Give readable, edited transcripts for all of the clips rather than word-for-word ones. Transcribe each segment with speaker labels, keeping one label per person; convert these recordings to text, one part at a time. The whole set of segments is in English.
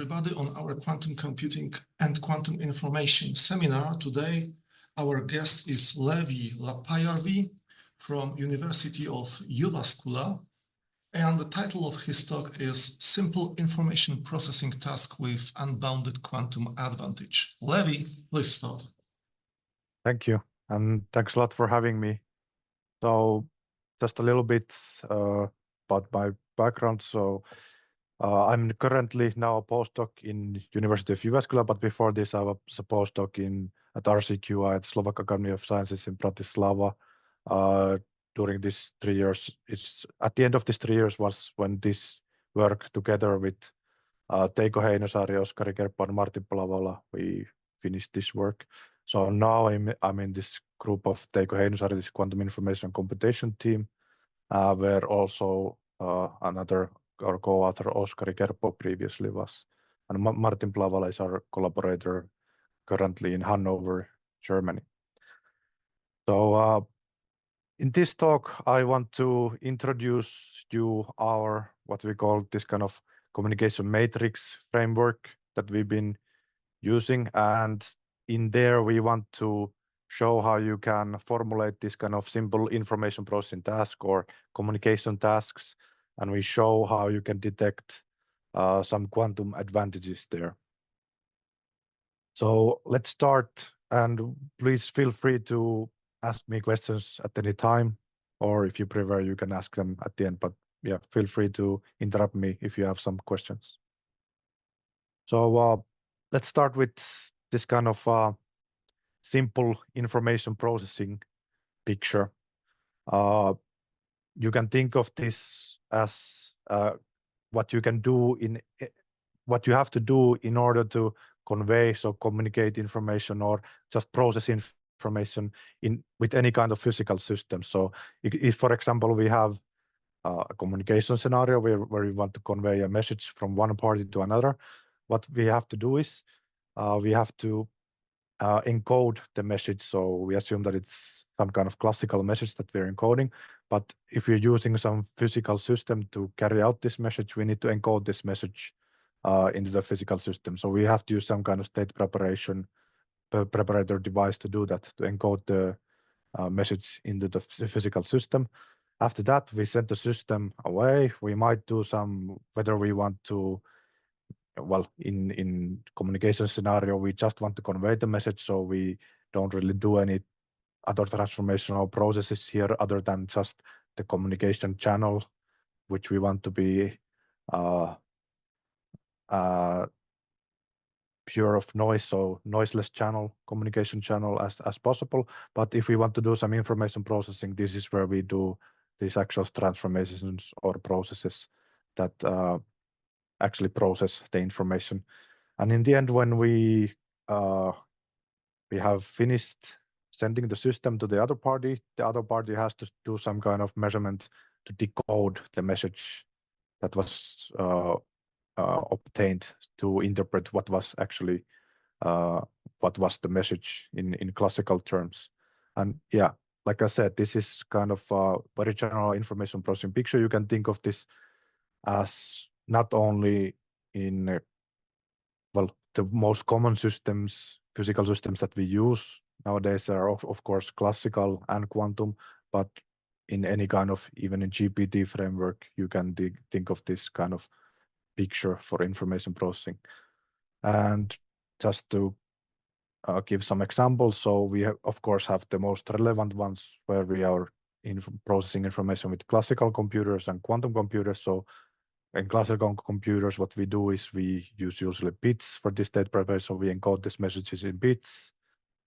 Speaker 1: everybody on our quantum computing and quantum information seminar. Today, our guest is Leevi Leppäjärvi from University of Jyväskylä, and the title of his talk is Simple Information Processing Task with Unbounded Quantum Advantage. Leevi, please start.
Speaker 2: Thank you, and thanks a lot for having me. So, just a little bit about my background. So, I'm currently now a postdoc in University of Jyväskylä, but before this I was a postdoc at RCQI at Slovak Academy of Sciences in Bratislava. During these 3 years, at the end of these 3 years was when this work together with Teiko Heinosaari, Oskari Kerppo, and Martin Plavola, we finished this work. So now I'm in this group of Teiko Heinosaari, this quantum information computation team, where also another our co-author Oskari Kerppo previously was, and Martin Plavola is our collaborator currently in Hanover, Germany. So in this talk, I want to introduce you our what we call this kind of communication matrix framework that we've been using, and in there we want to show how you can formulate this kind of simple information processing task or communication tasks, and we show how you can detect some quantum advantages there. So let's start, and please feel free to ask me questions at any time, or if you prefer, you can ask them at the end, but yeah, feel free to interrupt me if you have some questions. So let's start with this kind of simple information processing picture. You can think of this as what you have to do in order to convey, so communicate information or just process information with any kind of physical system. So if for example, we have a communication scenario where we want to convey a message from one party to another, what we have to do is we have to encode the message. So we assume that it's some kind of classical message that we're encoding. But if you're using some physical system to carry out this message, we need to encode this message into the physical system. So we have to use some kind of state preparator device to do that, to encode the message into the physical system. After that, we send the system away. We might do whether we want to, well, in communication scenario, we just want to convey the message, so we don't really do any other transformational processes here other than just the communication channel, which we want to be pure of noise, so noiseless channel, communication channel as possible. But if we want to do some information processing, this is where we do these actual transformations or processes that actually process the information. And in the end, when we have finished sending the system to the other party has to do some kind of measurement to decode the message that was obtained, to interpret what was actually what was the message in classical terms. And yeah, like I said, this is kind of a very general information processing picture. You can think of this as not only in the most common systems, physical systems that we use nowadays are of course classical and quantum, but in any kind of, even in GPT framework, you can think of this kind of picture for information processing. And just to give some examples, so we of course have the most relevant ones where we are processing information with classical computers and quantum computers. So in classical computers, what we do is we use usually bits for this state preparation. So we encode these messages in bits.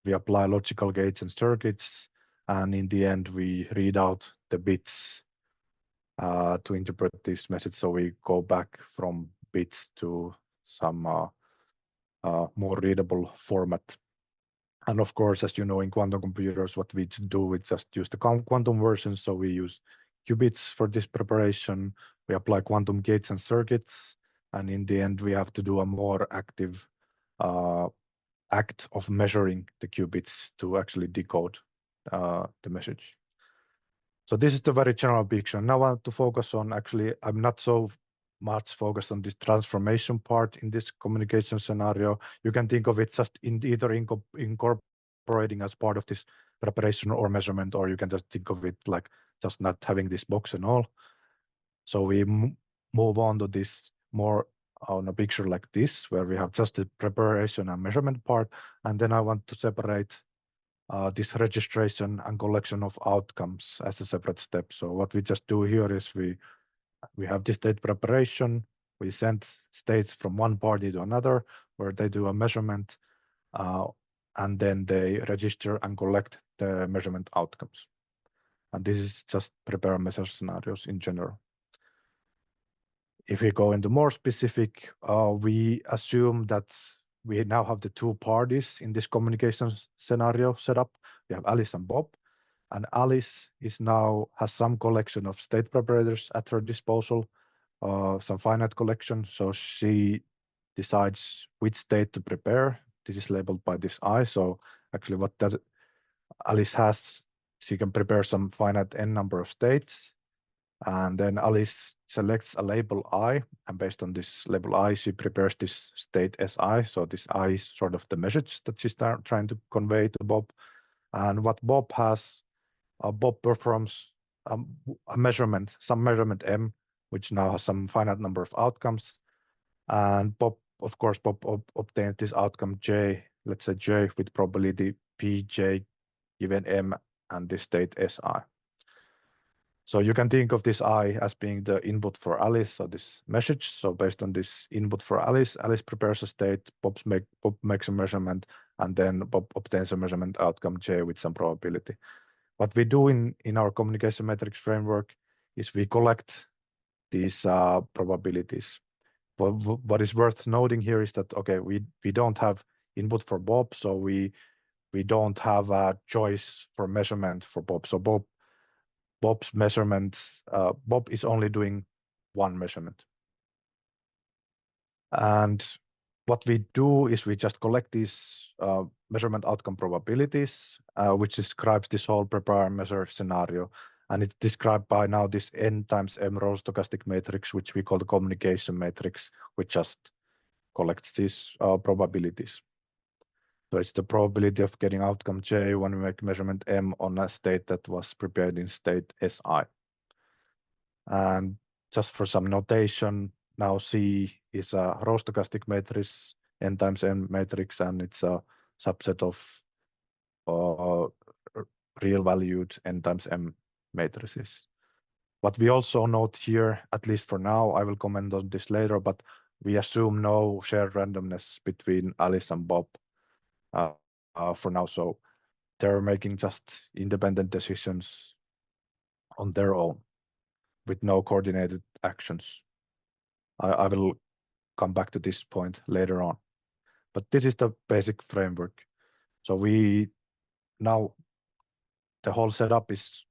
Speaker 2: We apply logical gates and circuits, and in the end, we read out the bits to interpret this message. So we go back from bits to some more readable format. And of course, as you know, in quantum computers, what we do, we just use the quantum version. So we use qubits for this preparation. We apply quantum gates and circuits. And in the end, we have to do a more active act of measuring the qubits to actually decode the message. So this is the very general picture. Now I want to focus on, actually, I'm not so much focused on this transformation part in this communication scenario. You can think of it just either incorporating as part of this preparation or measurement, or you can just think of it like just not having this box and all. So we move on to this more on a picture like this, where we have just the preparation and measurement part, and then I want to separate this registration and collection of outcomes as a separate step. So what we just do here is we have this state preparation, we send states from one party to another, where they do a measurement, and then they register and collect the measurement outcomes. And this is just prepare and measure scenarios in general. If we go into more specific, we assume that we now have the two parties in this communication scenario set up. We have Alice and Bob, and Alice has some collection of state preparators at her disposal, some finite collection. So she decides which state to prepare. This is labeled by this I. So actually what that Alice has, she can prepare some finite n number of states. And then Alice selects a label I, and based on this label I, she prepares this state Si. So this I is sort of the message that she's trying to convey to Bob. And what Bob has, Bob performs a measurement, some measurement M, which now has some finite number of outcomes. And Bob, of course, Bob obtains this outcome J, let's say J with probability Pj given M and this state Si. So you can think of this I as being the input for Alice, so this message. So based on this input for Alice, Alice prepares a state, Bob makes a measurement, and then Bob obtains a measurement outcome J with some probability. What we do in our communication metrics framework is we collect these probabilities. What is worth noting here is that, okay, we don't have input for Bob, so we don't have a choice for measurement for Bob. So Bob's measurement, Bob is only doing one measurement. And what we do is we just collect these measurement outcome probabilities, which describes this whole prepare and measure scenario. And it's described by now this n times m row stochastic matrix, which we call the communication matrix, which just collects these probabilities. So it's the probability of getting outcome J when we make measurement M on a state that was prepared in state Si. And just for some notation, now C is a row stochastic matrix, N times M matrix, and it's a subset of real valued N times M matrices. What we also note here, at least for now, I will comment on this later, but we assume no shared randomness between Alice and Bob for now. So they're making just independent decisions on their own with no coordinated actions. I will come back to this point later on. But this is the basic framework. So now the whole setup is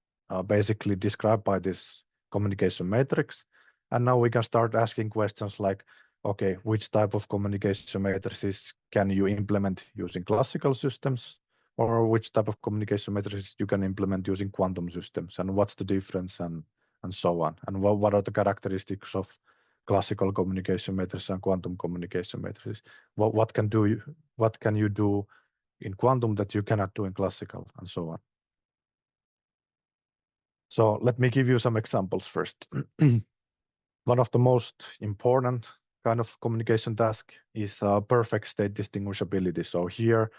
Speaker 2: basically described by this communication matrix. And now we can start asking questions like, okay, which type of communication matrices can you implement using classical systems, or which type of communication matrices you can implement using quantum systems, and what's the difference, and so on. And what are the characteristics of classical communication matrices and quantum communication matrices? What can you do in quantum that you cannot do in classical, and so on. So let me give you some examples first. One of the most important kind of communication task is perfect state distinguishability. So here,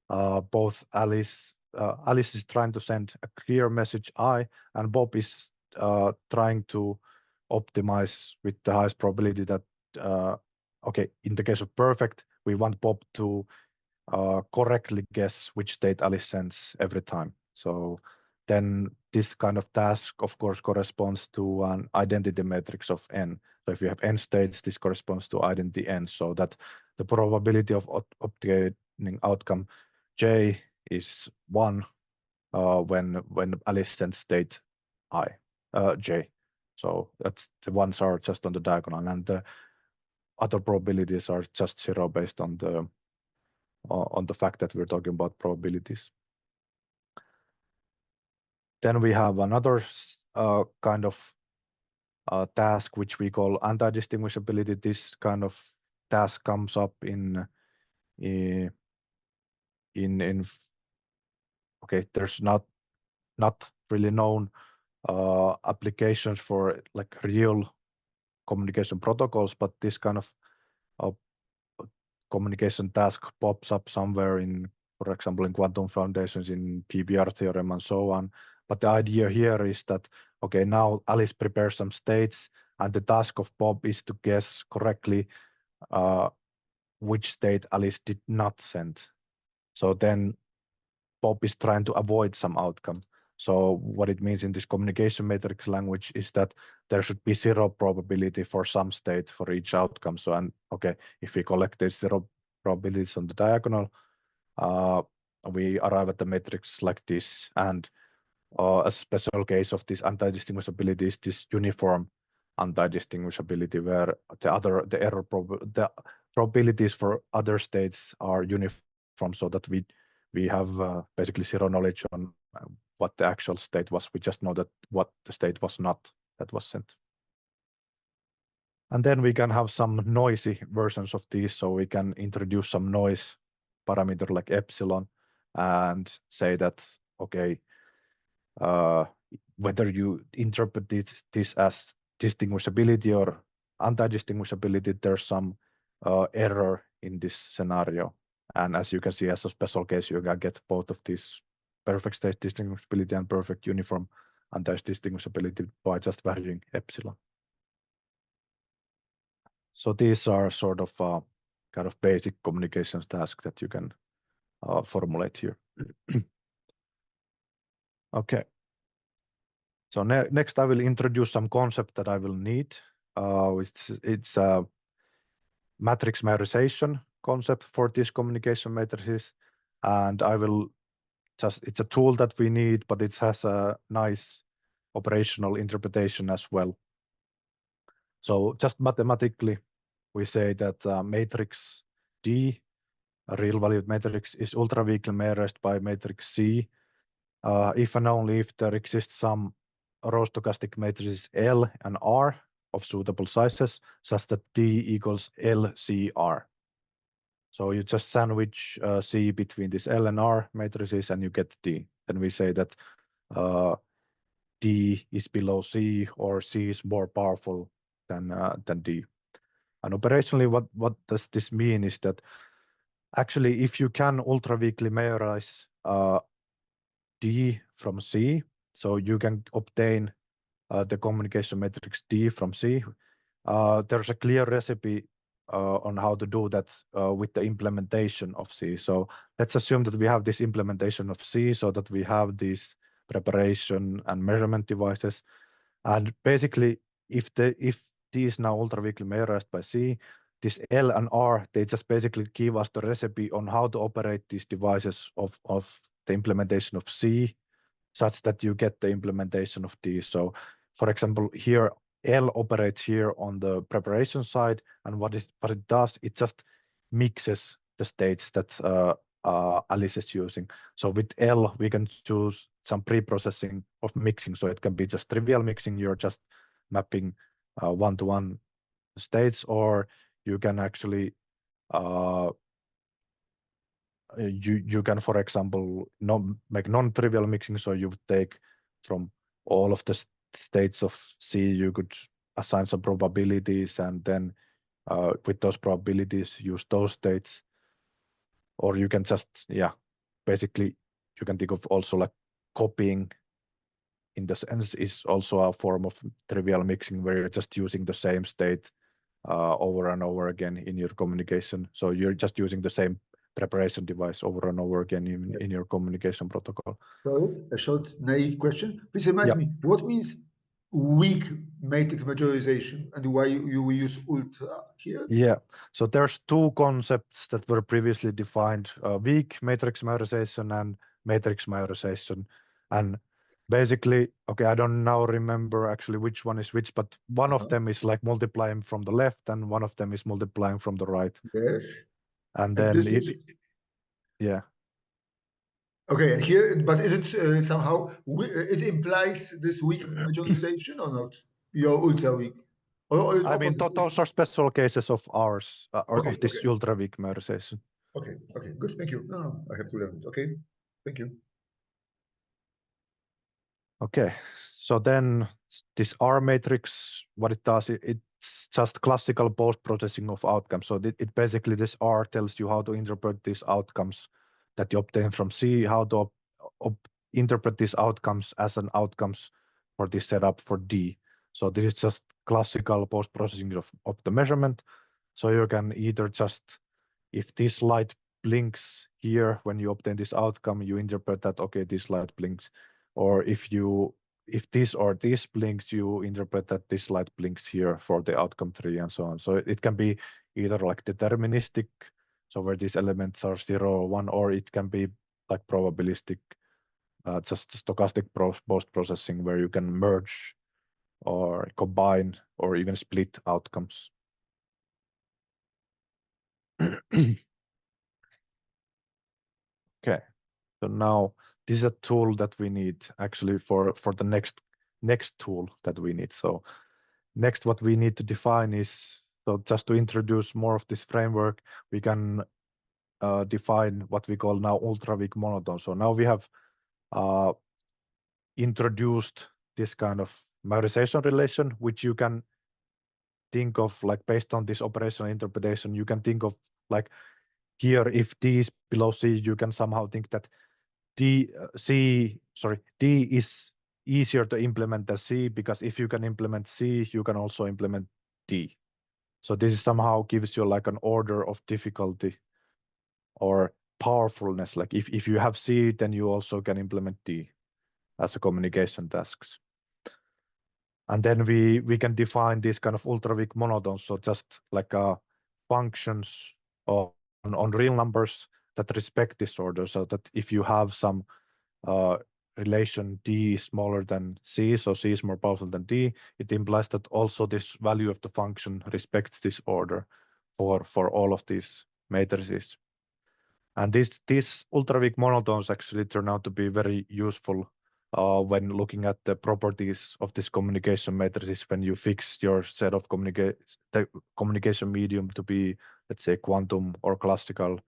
Speaker 2: both Alice is trying to send a clear message I, and Bob is trying to optimize with the highest probability that, okay, in the case of perfect, we want Bob to correctly guess which state Alice sends every time. So then this kind of task, of course, corresponds to an identity matrix of n. So if you have n states, this corresponds to identity n, so that the probability of obtaining outcome J is 1 when Alice sends state J. So that's the ones are just on the diagonal, and the other probabilities are just 0 based on the fact that we're talking about probabilities. Then we have another kind of task which we call anti-distinguishability. This kind of task comes up in okay, there's not really known applications for like real communication protocols, but this kind of communication task pops up somewhere in, for example, in quantum foundations, in PBR theorem and so on. But the idea here is that, okay, now Alice prepares some states, and the task of Bob is to guess correctly which state Alice did not send. So then Bob is trying to avoid some outcome. So what it means in this communication matrix language is that there should be zero probability for some state for each outcome. So, and okay, if we collect these zero probabilities on the diagonal, we arrive at the matrix like this. And a special case of this anti-distinguishability is this uniform anti-distinguishability, where the probabilities for other states are uniform, so that we have basically zero knowledge on what the actual state was. We just know that what the state was not that was sent. And then we can have some noisy versions of these. So we can introduce some noise parameter like epsilon and say that, okay, whether you interpret this as distinguishability or anti-distinguishability, there's some error in this scenario. And as you can see, as a special case, you can get both of these perfect state distinguishability and perfect uniform anti-distinguishability by just varying epsilon. So these are sort of kind of basic communications tasks that you can formulate here. Okay. So next I will introduce some concept that I will need. It's a matrix majorization concept for these communication matrices. And I will it's a tool that we need, but it has a nice operational interpretation as well. So just mathematically, we say that matrix D, a real valued matrix, is ultra-weakly majorized by matrix C if and only if there exists some row stochastic matrices L and R of suitable sizes, such that D equals LCR. So you just sandwich C between these L and R matrices and you get D. Then we say that D is below C, or C is more powerful than D. And operationally, what does this mean is that actually if you can ultra-weakly majorize D from C, so you can obtain the communication matrix D from C. There's a clear recipe on how to do that with the implementation of C. So let's assume that we have this implementation of C, so that we have these preparation and measurement devices. And basically, if D is now ultra-weakly majorized by C, this L and R, they just basically give us the recipe on how to operate these devices of the implementation of C, such that you get the implementation of D. So for example, here L operates here on the preparation side, and what it does, it just mixes the states that Alice is using. So with L, we can choose some pre-processing of mixing. So it can be just trivial mixing, you're just mapping one-to-one states, or you can actually you can, for example, make non-trivial mixing. So you would take from all of the states of C, you could assign some probabilities, and then with those probabilities, use those states. Or you can just, basically, you can think of also like copying, in the sense, is also a form of trivial mixing, where you're just using the same state over and over again in your communication. So you're just using the same preparation device over and over again in your communication protocol.
Speaker 3: So a short naive question. Please remind me, what means weak matrix majorization, and why you use ultra here?
Speaker 2: Yeah, so there's two concepts that were previously defined, weak matrix majorization and matrix majorization. And basically, okay, I don't now remember actually which one is which, but one of them is like multiplying from the left, and one of them is multiplying from the right.
Speaker 3: Yes.
Speaker 2: And then yeah.
Speaker 3: Okay, and here, but is it somehow, it implies this weak majorization or not? You're ultra weak. Or
Speaker 2: I mean, those are special cases of ours, or
Speaker 3: Okay,
Speaker 2: of this
Speaker 3: okay.
Speaker 2: ultra weak memorization.
Speaker 3: Okay, good. Thank you. No, I have to learn it. Okay, thank you.
Speaker 2: Okay, so then this R matrix, what it does, it's just classical post-processing of outcomes. So it basically, this R tells you how to interpret these outcomes that you obtain from C, how to interpret these outcomes as an outcomes for this setup for D. So this is just classical post-processing of the measurement. So you can either just, if this light blinks here when you obtain this outcome, you interpret that, okay, this light blinks. Or if this or this blinks, you interpret that this light blinks here for the outcome 3 and so on. So it can be either like deterministic, so where these elements are 0 or 1, or it can be like probabilistic, just stochastic post-processing where you can merge or combine or even split outcomes. Okay, so now this is a tool that we need actually for the next tool that we need. So next what we need to define is, so just to introduce more of this framework, we can define what we call now ultra-weak monotone. So now we have introduced this kind of memorization relation, which you can think of like based on this operational interpretation, you can think of like here, if D is below C, you can somehow think that D is easier to implement than C, because if you can implement C, you can also implement D. So this is somehow gives you like an order of difficulty or powerfulness. Like if you have C, then you also can implement D as a communication tasks. And then we can define these kind of ultra-weak monotones, so just like functions on real numbers that respect this order, so that if you have some relation D is smaller than C, so C is more powerful than D, it implies that also this value of the function respects this order for all of these matrices. And these ultra-weak monotones actually turn out to be very useful when looking at the properties of this communication matrices, when you fix your set of communication medium to be, let's say, quantum or classical,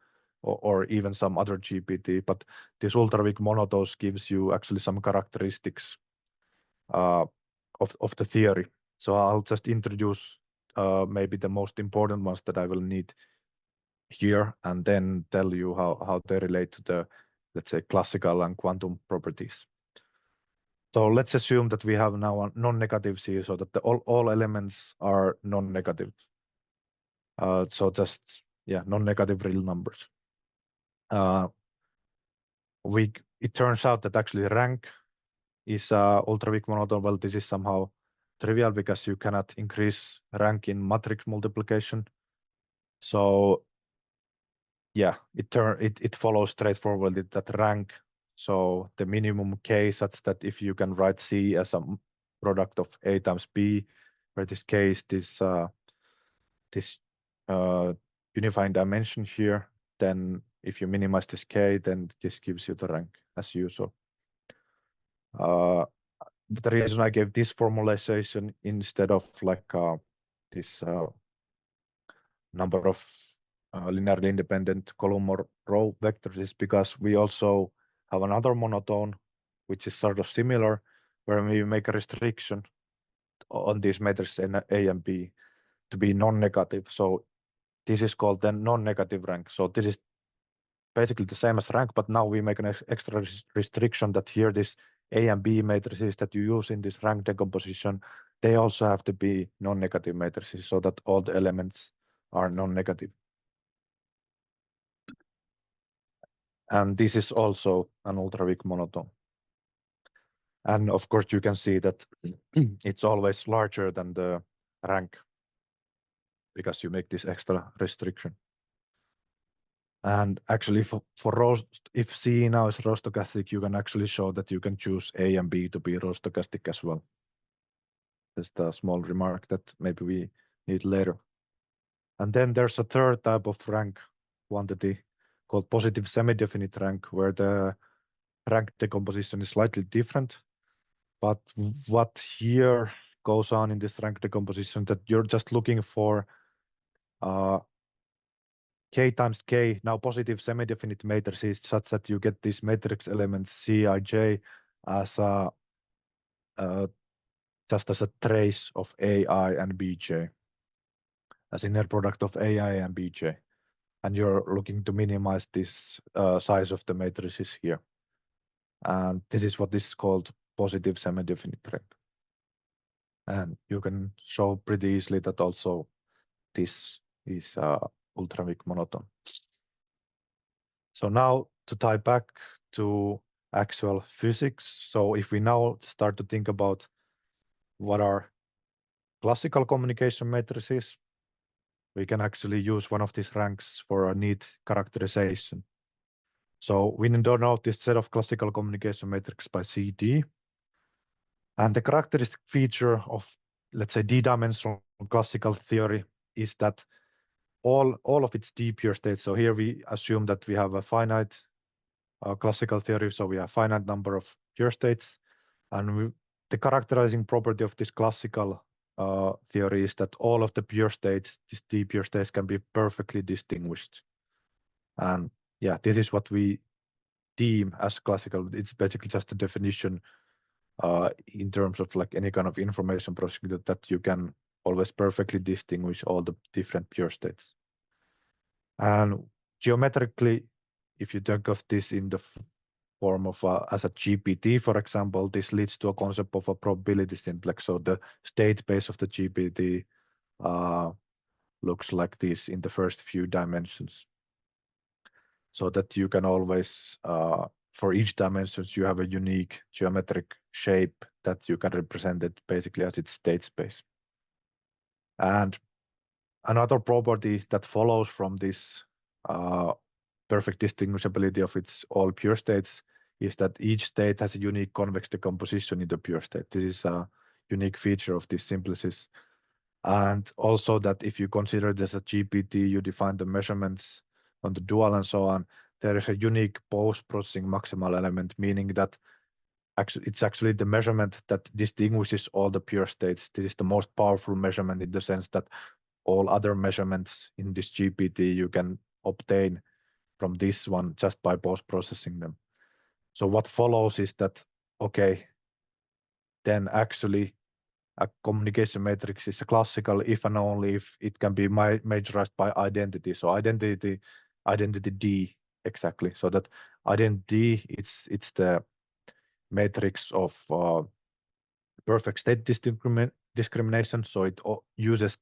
Speaker 2: or even some other GPT. But this ultra-weak monotones gives you actually some characteristics of the theory. So I'll just introduce maybe the most important ones that I will need here, and then tell you how they relate to the, let's say, classical and quantum properties. So let's assume that we have now a non-negative C, so that all elements are non-negative. So just, yeah, non-negative real numbers. It turns out that actually rank is ultra-weak monotone. Well, this is somehow trivial because you cannot increase rank in matrix multiplication. So yeah, it follows straightforwardly that rank, so the minimum K such that if you can write C as a product of A times B, where this K is this unifying dimension here, then if you minimize this K, then this gives you the rank as usual. The reason I gave this formalization instead of like this number of linearly independent column or row vectors is because we also have another monotone, which is sort of similar, where we make a restriction on these matrices A and B to be non-negative. So this is called the non-negative rank. So this is basically the same as rank, but now we make an extra restriction that here this A and B matrices that you use in this rank decomposition, they also have to be non-negative matrices, so that all the elements are non-negative. And this is also an ultra-weak monotone. And of course, you can see that it's always larger than the rank because you make this extra restriction. And actually, for row, if C now is row stochastic, you can actually show that you can choose A and B to be row stochastic as well. Just a small remark that maybe we need later. And then there's a third type of rank quantity called positive semi-definite rank, where the rank decomposition is slightly different. But what here goes on in this rank decomposition, that you're just looking for k times k, now positive semi-definite matrices, such that you get these matrix elements Cij as just as a trace of Ai and Bj, as inner product of Ai and Bj. And you're looking to minimize this size of the matrices here. And this is what is called positive semi-definite rank. And you can show pretty easily that also this is ultra-weak monotone. So now to tie back to actual physics. So if we now start to think about what are classical communication matrices, we can actually use one of these ranks for a neat characterization. So we denote this set of classical communication matrix by CD. And the characteristic feature of, let's say, D-dimensional classical theory is that all of its D pure states. So here we assume that we have a finite classical theory. So we have finite number of pure states. And the characterizing property of this classical theory is that all of the pure states, these D pure states, can be perfectly distinguished. And yeah, this is what we deem as classical. It's basically just a definition in terms of like any kind of information processing that you can always perfectly distinguish all the different pure states. And geometrically, if you think of this in the form of as a GPT, for example, this leads to a concept of a probability simplex. So the state space of the GPT looks like this in the first few dimensions. So that you can always, for each dimensions, you have a unique geometric shape that you can represent it basically as its state space. And another property that follows from this perfect distinguishability of its all pure states is that each state has a unique convex decomposition in the pure state. This is a unique feature of this synthesis. And also that if you consider this a GPT, you define the measurements on the dual and so on, there is a unique post-processing maximal element, meaning that it's actually the measurement that distinguishes all the pure states. This is the most powerful measurement in the sense that all other measurements in this GPT you can obtain from this one just by post-processing them. So what follows is that, okay, then actually a communication matrix is a classical if and only if it can be majorized by identity. So identity D exactly. So that identity it's the matrix of perfect state discrimination. So it uses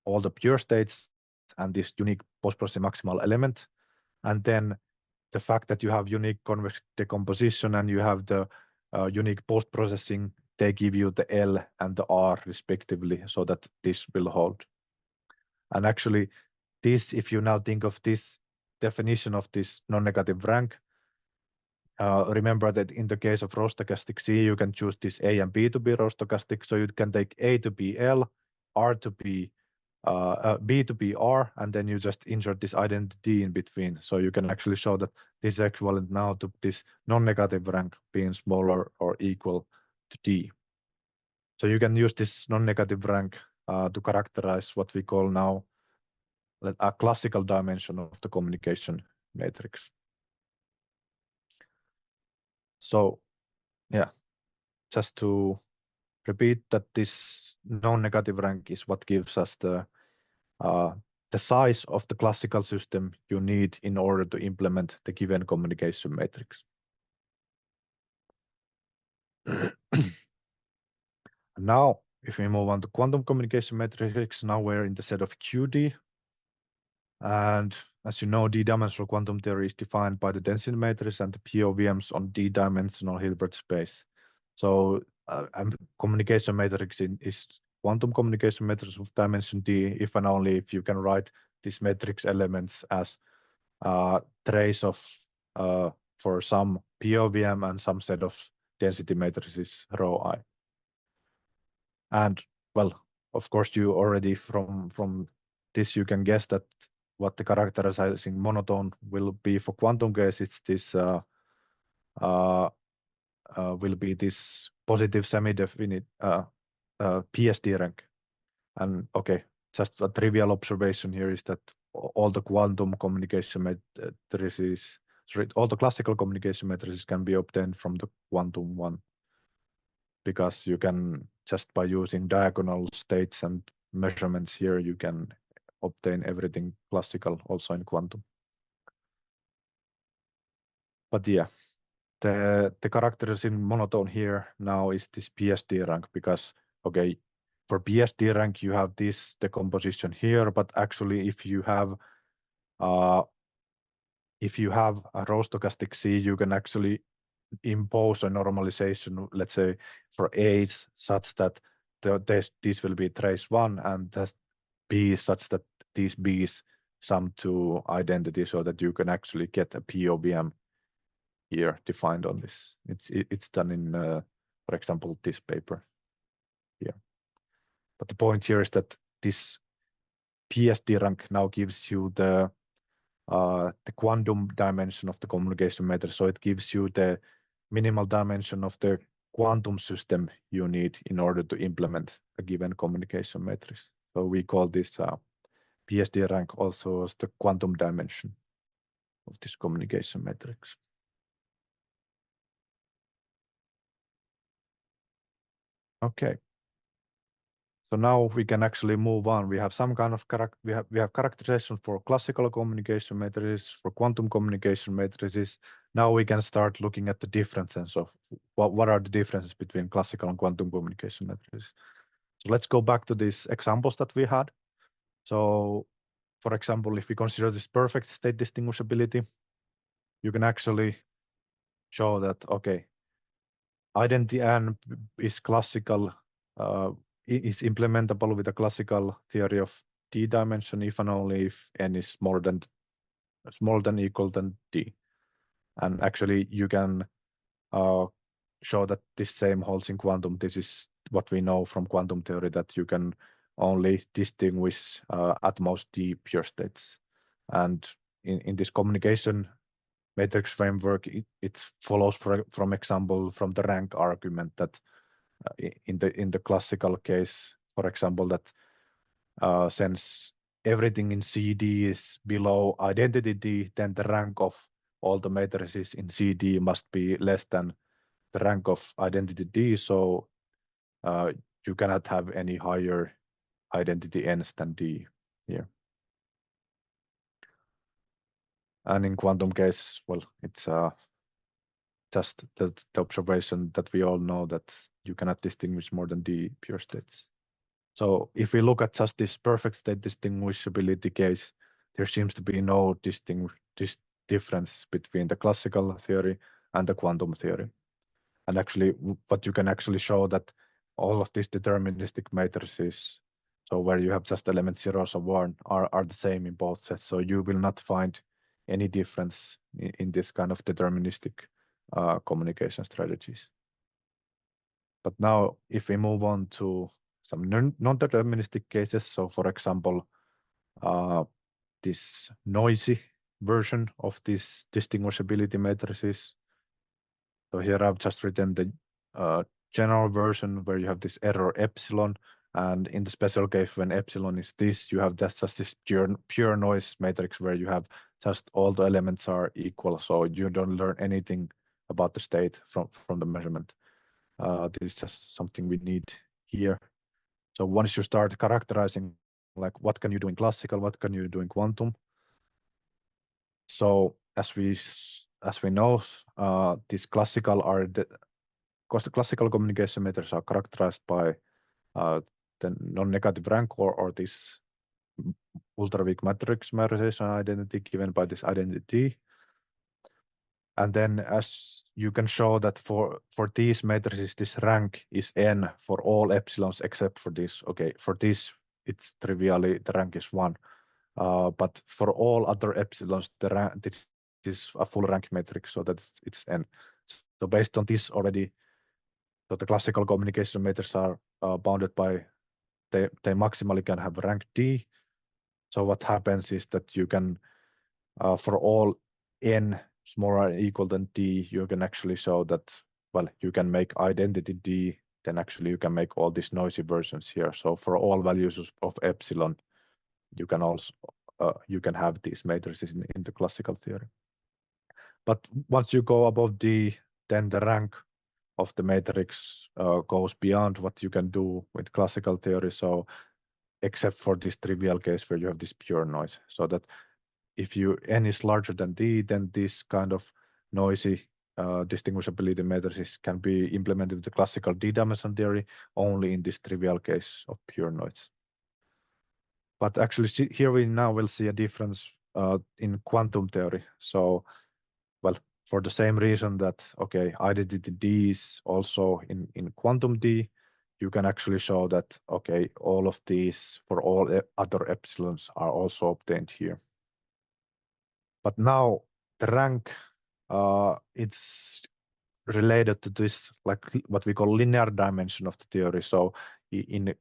Speaker 2: all the pure states and this unique post-processing maximal element. And then the fact that you have unique convex decomposition and you have the unique post-processing, they give you the L and the R respectively, so that this will hold. And actually this, if you now think of this definition of this non-negative rank, remember that in the case of row stochastic C, you can choose this A and B to be row stochastic. So you can take A to be L, R to be B to be R, and then you just insert this identity in between. So you can actually show that this is equivalent now to this non-negative rank being smaller or equal to D. So you can use this non-negative rank to characterize what we call now a classical dimension of the communication matrix. So yeah, just to repeat that this non-negative rank is what gives us the size of the classical system you need in order to implement the given communication matrix. Now, if we move on to quantum communication matrix, now we're in the set of QD. And as you know, D-dimensional quantum theory is defined by the density matrix and the POVMs on D-dimensional Hilbert space. So communication matrix is quantum communication matrix of dimension D if and only if you can write these matrix elements as trace of for some POVM and some set of density matrices rho I. And well, of course, you already from this you can guess that what the characterizing monotone will be for quantum case. It's this will be this positive semi-definite PSD rank. And okay, just a trivial observation here is that all the quantum communication matrices, all the classical communication matrices can be obtained from the quantum one, because you can, just by using diagonal states and measurements here, you can obtain everything classical also in quantum. But yeah, the characters in monotone here now is this PSD rank, because okay, for PSD rank you have this decomposition here, but actually if you have a row stochastic C, you can actually impose a normalization, let's say for A's, such that these will be trace 1, and B such that these B's sum to identity, so that you can actually get a POBM here defined on this. It's done in, for example, this paper here. But the point here is that this PSD rank now gives you the quantum dimension of the communication matrix. So it gives you the minimal dimension of the quantum system you need in order to implement a given communication matrix. So we call this PSD rank also as the quantum dimension of this communication matrix. Okay. So now we can actually move on. We have some kind of we have characterization for classical communication matrices, for quantum communication matrices. Now we can start looking at the differences of what are the differences between classical and quantum communication matrices. So let's go back to these examples that we had. So for example, if we consider this perfect state distinguishability, you can actually show that, okay, identity N is classical, is implementable with a classical theory of D dimension if and only if N is smaller than equal than D. And actually you can show that this same holds in quantum. This is what we know from quantum theory, that you can only distinguish at most D pure states. And in this communication matrix framework, it follows from example from the rank argument that in the classical case, for example, that since everything in CD is below identity D, then the rank of all the matrices in CD must be less than the rank of identity D. So you cannot have any higher identity N's than D here. And in quantum case, well, it's just the observation that we all know that you cannot distinguish more than D pure states. So if we look at just this perfect state distinguishability case, there seems to be no difference between the classical theory and the quantum theory. And actually, what you can actually show that all of these deterministic matrices, so where you have just elements 0 or 1, are the same in both sets. So you will not find any difference in this kind of deterministic communication strategies. But now, if we move on to some non-deterministic cases, so for example, this noisy version of these distinguishability matrices. So here I've just written the general version where you have this error epsilon, and in the special case when epsilon is this, you have just this pure noise matrix where you have just all the elements are equal, so you don't learn anything about the state from the measurement. This is just something we need here. So once you start characterizing, like what can you do in classical, what can you do in quantum? So as we know, these classical communication methods are characterized by the non-negative rank or this ultra-weak matrix memorization identity given by this identity. And then as you can show that for these matrices, this rank is N for all epsilons except for this. Okay, for this, it's trivially, the rank is 1. But for all other epsilons, this is a full rank matrix, so that it's N. So based on this already, so the classical communication matrices are bounded by, they maximally can have rank D. So what happens is that you can, for all N smaller or equal than D, you can actually show that, well, you can make identity D then actually you can make all these noisy versions here. So for all values of epsilon, you can also you can have these matrices in the classical theory. But once you go above D, then the rank of the matrix goes beyond what you can do with classical theory. So except for this trivial case where you have this pure noise, so that if n is larger than D, then this kind of noisy distinguishability matrices can be implemented with the classical D-dimension theory only in this trivial case of pure noise. But actually here we now will see a difference in quantum theory. So, well, for the same reason that, okay, identity D is also in quantum D, you can actually show that, okay, all of these for all other epsilons are also obtained here. But now the rank, it's related to this, like what we call linear dimension of the theory. So in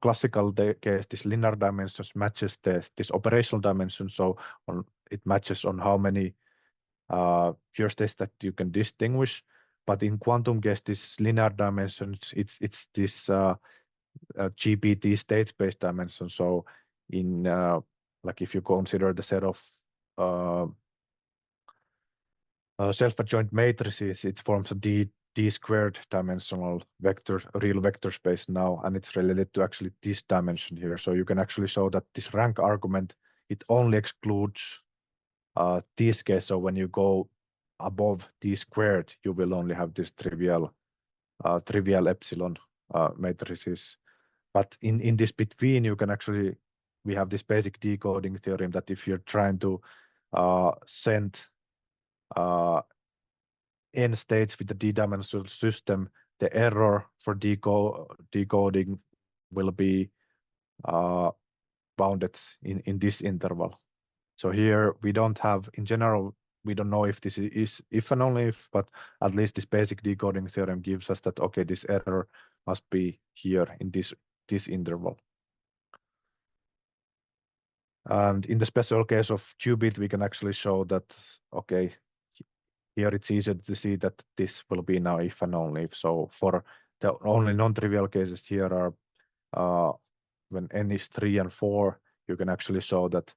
Speaker 2: classical case, this linear dimensions matches this operational dimension. So it matches on how many pure states that you can distinguish. But in quantum case, this linear dimensions, it's this GPT state-based dimension. So in like if you consider the set of self-adjoint matrices, it forms a d squared dimensional real vector space now, and it's related to actually this dimension here. So you can actually show that this rank argument, it only excludes this case. So when you go above d squared, you will only have this trivial epsilon matrices. But in this between, you can actually, we have this basic decoding theorem that if you're trying to send n states with the d-dimensional system, the error for decoding will be bounded in this interval. So here we don't have, in general, we don't know if this is if and only if, but at least this basic decoding theorem gives us that, okay, this error must be here in this interval. And in the special case of qubit, we can actually show that, okay, here it's easier to see that this will be now if and only if. So for the only non-trivial cases here are when n is 3 and 4, you can actually show that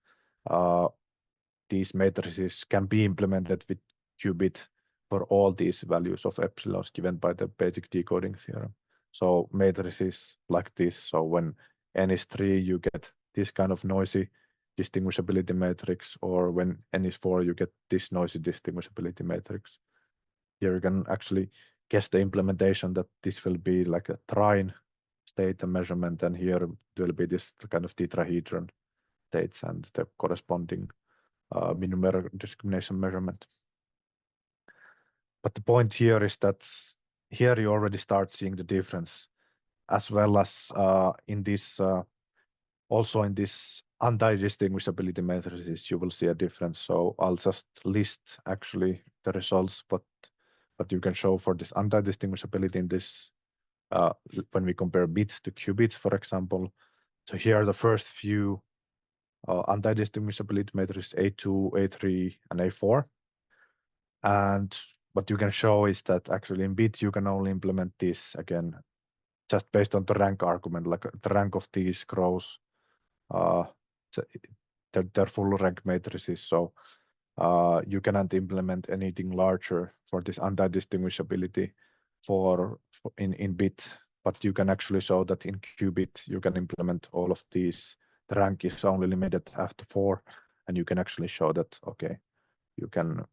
Speaker 2: these matrices can be implemented with qubit for all these values of epsilons given by the basic decoding theorem. So matrices like this. So when n is 3, you get this kind of noisy distinguishability matrix, or when n is 4, you get this noisy distinguishability matrix. Here you can actually guess the implementation that this will be like a trine state and measurement, and here will be this kind of tetrahedron states and the corresponding numeric discrimination measurement. But the point here is that here you already start seeing the difference, as well as in this also in this anti-distinguishability matrices, you will see a difference. So I'll just list actually the results, but you can show for this anti-distinguishability in this when we compare bit to qubit, for example. So here are the first few anti-distinguishability matrices A2, A3, and A4. And what you can show is that actually in bit, you can only implement this again, just based on the rank argument, like the rank of these grows, they're full rank matrices. So you cannot implement anything larger for this anti-distinguishability in bit, but you can actually show that in qubit, you can implement all of these. The rank is only limited after 4, and you can actually show that, okay, you can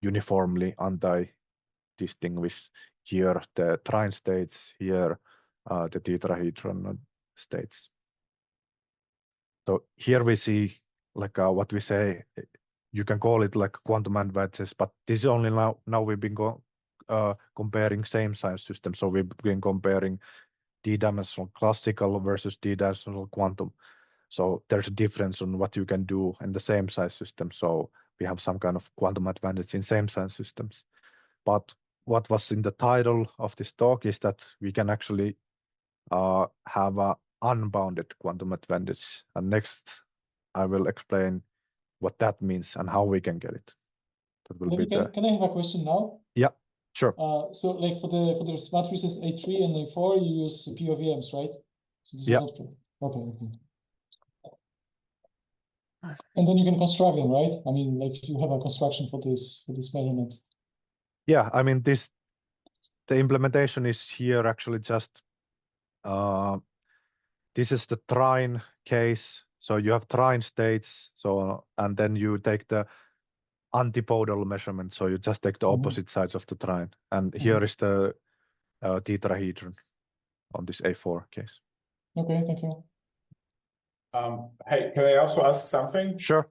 Speaker 2: uniformly anti-distinguish here the trine states, here the tetrahedron states. So here we see like what we say, you can call it like quantum advances, but this is only now we've been comparing same size systems. So we've been comparing d-dimensional classical versus d-dimensional quantum. So there's a difference on what you can do in the same size system. So we have some kind of quantum advantage in same size systems. But what was in the title of this talk is that we can actually have a unbounded quantum advantage. And next, I will explain what that means and how we can get it. That will
Speaker 4: Maybe
Speaker 2: be
Speaker 4: can I have a question now?
Speaker 2: Yeah, Sure.
Speaker 4: So like for the matrices A3 and A4, you use POVMs, right? So this
Speaker 2: Yeah.
Speaker 4: is not okay. And then you can construct them, right? I mean, like you have a construction for this measurement.
Speaker 2: Yeah, I mean the implementation is here actually just this is the trine case. So you have trine states. So and then you take the antipodal measurement. So you just take the opposite sides of the trine. And here is the tetrahedron on this A4 case.
Speaker 4: Okay, thank you.
Speaker 5: Hey, can I also ask something?
Speaker 2: Sure.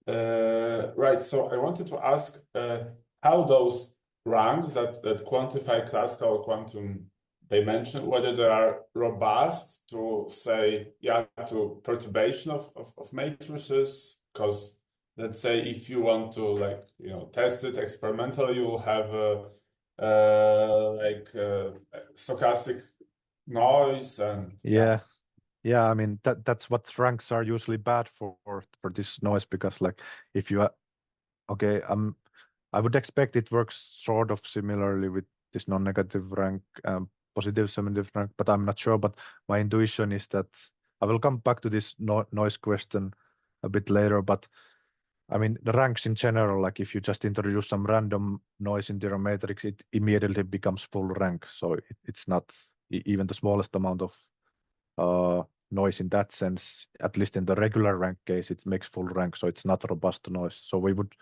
Speaker 5: Right. So I wanted to ask how those ranks that quantify classical quantum dimension, whether they are robust to say, to perturbation of matrices. Because let's say if you want to test it experimentally, you will have stochastic noise and
Speaker 2: Yeah, I mean that's what ranks are usually bad for this noise, because like if you I would expect it works sort of similarly with this non-negative rank, positive summative rank, but I'm not sure. But my intuition is that I will come back to this noise question a bit later. But I mean the ranks in general, like if you just introduce some random noise into your matrix, it immediately becomes full rank. So it's not even the smallest amount of noise in that sense, at least in the regular rank case, it makes full rank, so it's not robust noise. So we would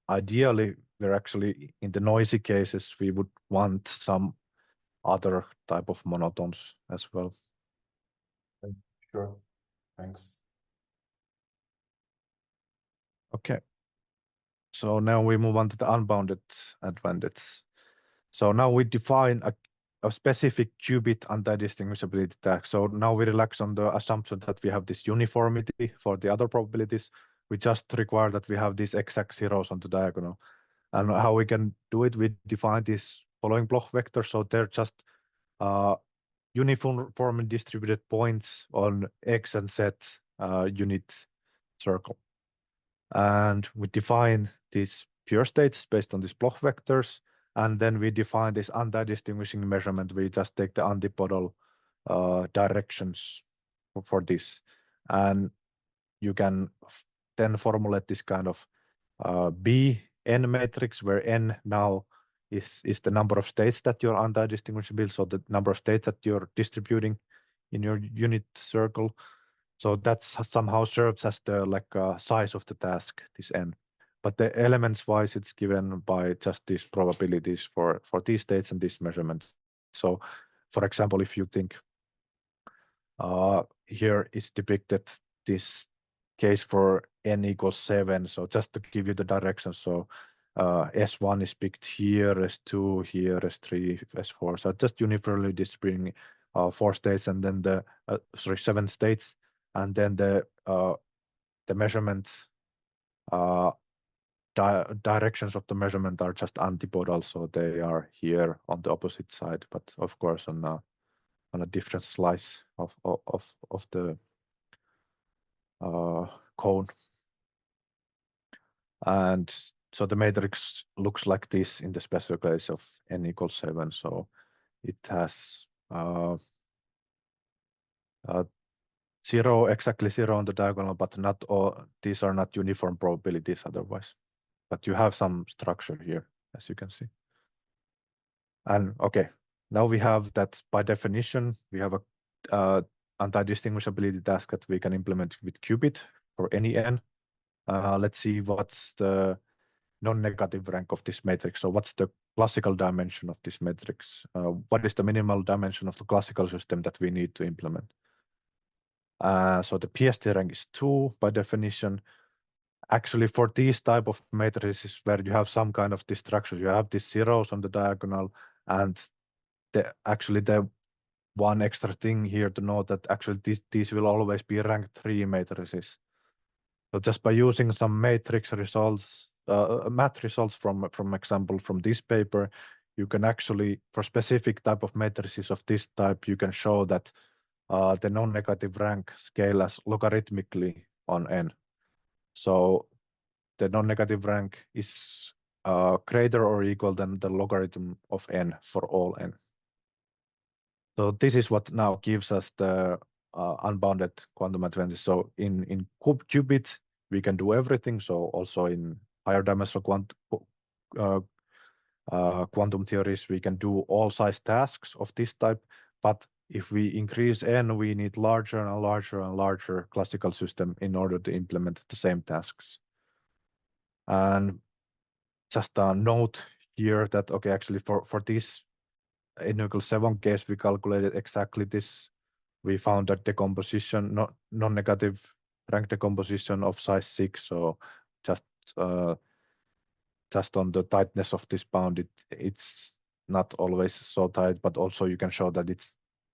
Speaker 2: ideally, we're actually in the noisy cases, we would want some other type of monotones as well.
Speaker 5: Sure, thanks.
Speaker 2: Okay, so now we move on to the unbounded advantage. So now we define a specific qubit anti-distinguishability tag. So now we relax on the assumption that we have this uniformity for the other probabilities. We just require that we have these exact zeros on the diagonal. And how we can do it, we define these following block vectors. So they're just uniformly distributed points on X and Z unit circle. And we define these pure states based on these block vectors. And then we define this anti-distinguishing measurement. We just take the antipodal directions for this. And you can then formulate this kind of Bn matrix, where n now is the number of states that you're anti-distinguishable, so the number of states that you're distributing in your unit circle. So that somehow serves as the size of the task, this n. But the elements wise, it's given by just these probabilities for these states and this measurement. So for example, if you think here is depicted this case for n equals 7. So just to give you the direction. So S1 is picked here, S2 here, S3, S4. So just uniformly distributing 4 states and then 7 states. And then the measurement directions of the measurement are just antipodal, so they are here on the opposite side, but of course on a different slice of the cone. And so the matrix looks like this in the special case of n equals 7. So it has exactly zero on the diagonal, but not all. These are not uniform probabilities otherwise. But you have some structure here, as you can see. And okay, now we have that by definition, we have a anti-distinguishability task that we can implement with qubit for any n. Let's see what's the non-negative rank of this matrix. So what's the classical dimension of this matrix? What is the minimal dimension of the classical system that we need to implement? So the PST rank is 2 by definition. Actually, for these type of matrices where you have some kind of this structure, you have these zeros on the diagonal, and actually the one extra thing here to note that actually these will always be rank 3 matrices. So just by using some matrix results, math results from example from this paper, you can actually, for specific type of matrices of this type, you can show that the non-negative rank scale as logarithmically on n. So the non-negative rank is greater or equal than the logarithm of n for all n. So this is what now gives us the unbounded quantum advantage. So in qubit, we can do everything. So also in higher dimensional quantum theories, we can do all size tasks of this type. But if we increase n, we need larger and larger and larger classical system in order to implement the same tasks. And just a note here that, okay, actually for this n=7 case, we calculated exactly this. We found that decomposition, non-negative rank decomposition of size 6. So just on the tightness of this bound, it's not always so tight, but also you can show that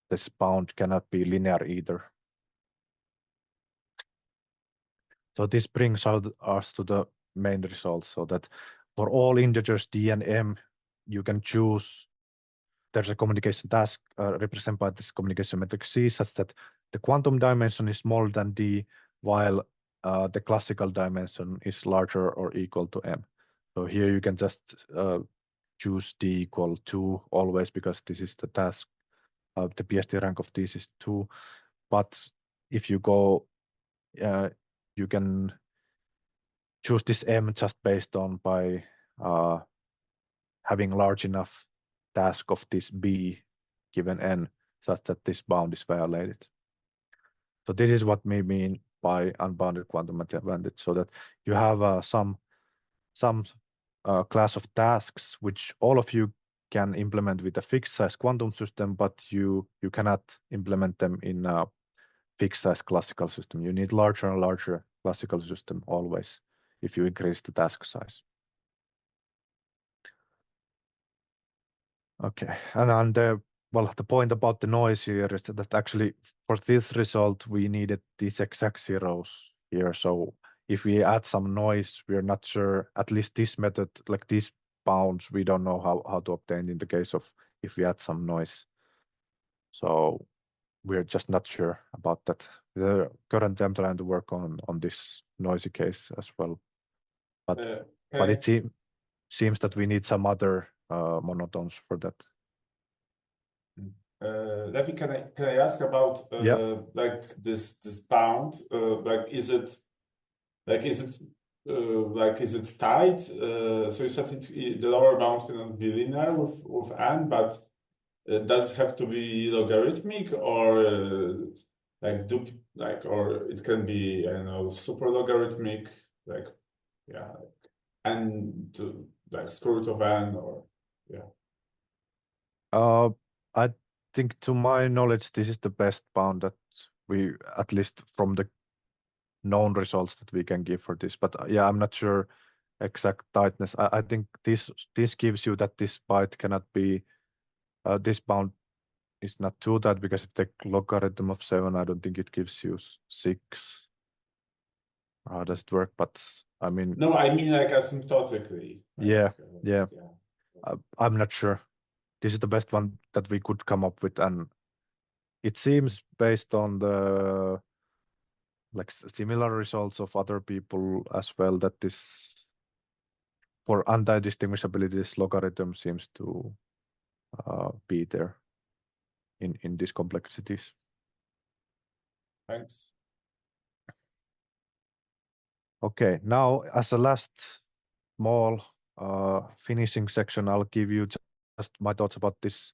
Speaker 2: this bound cannot be linear either. So this brings us to the main result, so that for all integers d and m, you can choose. There's a communication task represented by this communication metric C, such that the quantum dimension is smaller than d, while the classical dimension is larger or equal to m. So here you can just choose d equal 2 always, because this is the task. The PSD rank of this is 2. But if you go, you can choose this m just based on by having large enough task of this b given n, such that this bound is violated. So this is what we mean by unbounded quantum advantage, so that you have some class of tasks which all of you can implement with a fixed size quantum system, but you cannot implement them in a fixed size classical system. You need larger and larger classical system always if you increase the task size. Okay, and the point about the noise here is that actually for this result we needed these exact zeros here. So if we add some noise, we're not sure, at least this method, like these bounds, we don't know how to obtain in the case of if we add some noise. So we're just not sure about that. Currently I'm trying to work on this noisy case as well. But it seems that we need some other monotones for that.
Speaker 5: Leevi, can I ask about like this bound? Is it tight? So you said the lower bound cannot be linear with n, but does it have to be logarithmic, or or it can be, I don't know, super logarithmic, n to square root of n, or
Speaker 2: I think, to my knowledge, this is the best bound that we, at least from the known results that we can give for this. But yeah, I'm not sure exact tightness. I think this gives you that this byte cannot be, this bound is not too tight, because if the logarithm of 7, I don't think it gives you 6. How does it work? But I mean,
Speaker 5: no, I mean like asymptotically.
Speaker 2: I'm not sure. This is the best one that we could come up with, and it seems, based on the similar results of other people as well, that this, for anti-distinguishability, this logarithm seems to be there in these complexities.
Speaker 5: Thanks.
Speaker 2: Okay, now as a last small finishing section, I'll give you just my thoughts about this.